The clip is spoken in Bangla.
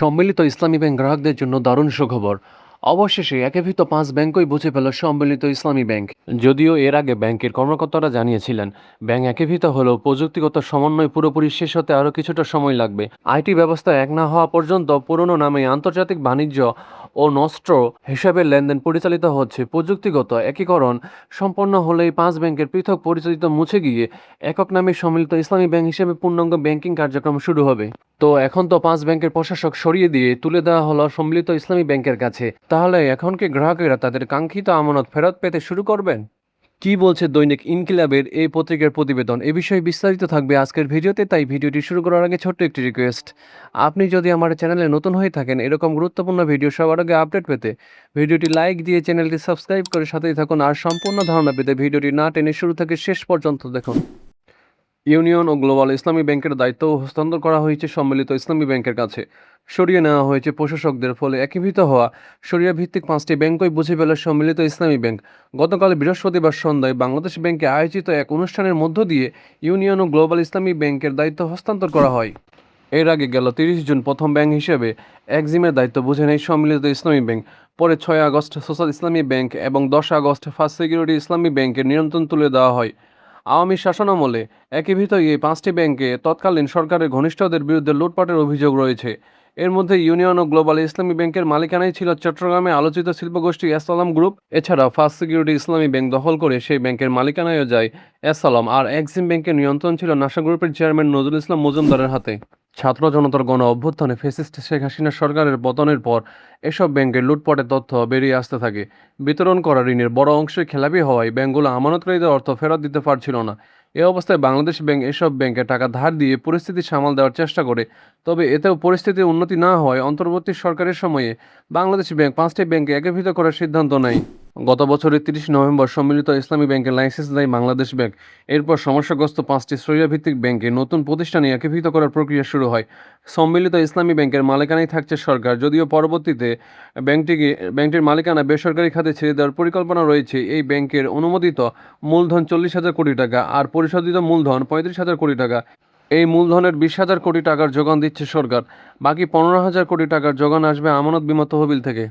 সম্মিলিত ইসলামী ব্যাংক গ্রাহকদের জন্য দারুণ সুখবর। অবশেষে একীভূত ৫ ব্যাংকই বুঝে পেল সম্মিলিত ইসলামী ব্যাংক। যদিও এর আগে ব্যাংকের কর্মকর্তারা জানিয়েছিলেন, ব্যাংক একীভূত হলেও প্রযুক্তিগত সমন্বয় পুরোপুরি শেষ হতে আরও কিছুটা সময় লাগবে। আইটি ব্যবস্থা এক না হওয়া পর্যন্ত পুরনো নামে আন্তর্জাতিক বাণিজ্য ও নস্ট্র হিসাবে লেনদেন পরিচালিত হচ্ছে। প্রযুক্তিগত একীকরণ সম্পন্ন হলেই ৫ ব্যাংকের পৃথক পরিচালিত মুছে গিয়ে একক নামে সম্মিলিত ইসলামী ব্যাংক হিসেবে পূর্ণাঙ্গ ব্যাংকিং কার্যক্রম শুরু হবে। তো এখন তো ৫ ব্যাংকের প্রশাসক সরিয়ে দিয়ে তুলে দেওয়া হলো সম্মিলিত ইসলামী ব্যাংকের কাছে। তাহলে এখন কি গ্রাহকেরা তাদের কাঙ্ক্ষিত আমানত ফেরত পেতে শুরু করবেন? কি বলছে দৈনিক ইনকিলাবের এই পত্রিকার প্রতিবেদন? এ বিষয়ে বিস্তারিত থাকবে আজকের ভিডিওতে, তাই ভিডিওটি শুরু করার আগে ছোট্ট একটি রিকোয়েস্ট। আপনি যদি আমার চ্যানেলে নতুন হয়ে থাকেন এরকম গুরুত্বপূর্ণ ভিডিও সবার আগে আপডেট পেতে ভিডিওটি লাইক দিয়ে চ্যানেলটি সাবস্ক্রাইব করে সাথেই থাকুন। আর সম্পূর্ণ ধারণা পেতে ভিডিওটি না টেনে শুরু থেকে শেষ পর্যন্ত দেখুন। ইউনিয়ন ও গ্লোবাল ইসলামী ব্যাংকের দায়িত্ব হস্তান্তর করা হয়েছে সম্মিলিত ইসলামী ব্যাংকের কাছে। সরিয়ে নেওয়া হয়েছে প্রশাসকদের, ফলে একীভূত হওয়া শরিয়া ভিত্তিক ৫টি ব্যাংকই বুঝে পেল সম্মিলিত ইসলামী ব্যাংক। গতকাল বৃহস্পতিবার সন্ধ্যায় বাংলাদেশ ব্যাংকে আয়োজিত এক অনুষ্ঠানের মধ্য দিয়ে ইউনিয়ন ও গ্লোবাল ইসলামী ব্যাংকের দায়িত্ব হস্তান্তর করা হয়। এর আগে গেল ৩০ জুন প্রথম ব্যাংক হিসেবে এক্সিমের দায়িত্ব বুঝে নেয় সম্মিলিত ইসলামী ব্যাংক। পরে ৬ আগস্ট সোশ্যাল ইসলামী ব্যাংক এবং ১০ আগস্ট ফার্স্ট সিকিউরিটি ইসলামী ব্যাংকের নিয়ন্ত্রণ তুলে দেওয়া হয়। আওয়ামী শাসনামলে একীভূত এই ৫টি ব্যাংকে তৎকালীন সরকারের ঘনিষ্ঠদের বিরুদ্ধে লুটপাটের অভিযোগ রয়েছে। এর মধ্যে ইউনিয়ন ও গ্লোবাল ইসলামী ব্যাংকের মালিকানাই ছিল চট্টগ্রামে আলোচিত শিল্পগোষ্ঠী এস-সালাম গ্রুপ। এছাড়া ফার্স্ট সিকিউরিটি ইসলামী ব্যাংক দখল করে সেই ব্যাংকের মালিকানায়ও যায় এস-সালাম। আর এক্সিম ব্যাংকের নিয়ন্ত্রণ ছিল নাশা গ্রুপের চেয়ারম্যান নজরুল ইসলাম মজুমদারের হাতে। ছাত্র জনতার গণ অভ্যুত্থানে ফ্যাসিস্ট শেখ হাসিনা সরকারের পতনের পর এসব ব্যাংকের লুটপাটের তথ্য বেরিয়ে আসতে থাকে। বিতরণ করা ঋণের বড় অংশই খেলাপি হওয়ায় ব্যাংকগুলো আমানতকারীদের অর্থ ফেরত দিতে পারছিল না। এ অবস্থায় বাংলাদেশ ব্যাংক এসব ব্যাংকে টাকা ধার দিয়ে পরিস্থিতি সামাল দেওয়ার চেষ্টা করে। তবে এতেও পরিস্থিতির উন্নতি না হওয়ায় অন্তর্বর্তী সরকারের সময়ে বাংলাদেশ ব্যাংক ৫টি ব্যাংকে একীভূত করার সিদ্ধান্ত নেয়। গত বছরের ৩০ নভেম্বর সম্মিলিত ইসলামী ব্যাংকের লাইসেন্স দেয় বাংলাদেশ ব্যাংক। এরপর সমস্যাগ্রস্ত ৫টি শরিয়াভিত্তিক ব্যাংকে নতুন প্রতিষ্ঠানে একীভূত করার প্রক্রিয়া শুরু হয়। সম্মিলিত ইসলামী ব্যাংকের মালিকানায় থাকছে সরকার, যদিও পরবর্তীতে ব্যাংকটির মালিকানা বেসরকারি খাতে ছেড়ে দেওয়ার পরিকল্পনা রয়েছে। এই ব্যাংকের অনুমোদিত মূলধন ৪০,০০০ কোটি টাকা আর পরিশোধিত মূলধন ৩৫,০০০ কোটি টাকা। এই মূলধনের ২০,০০০ কোটি টাকার যোগান দিচ্ছে সরকার। বাকি ১৫,০০০ কোটি টাকার যোগান আসবে আমানত বিমা তহবিল থেকে।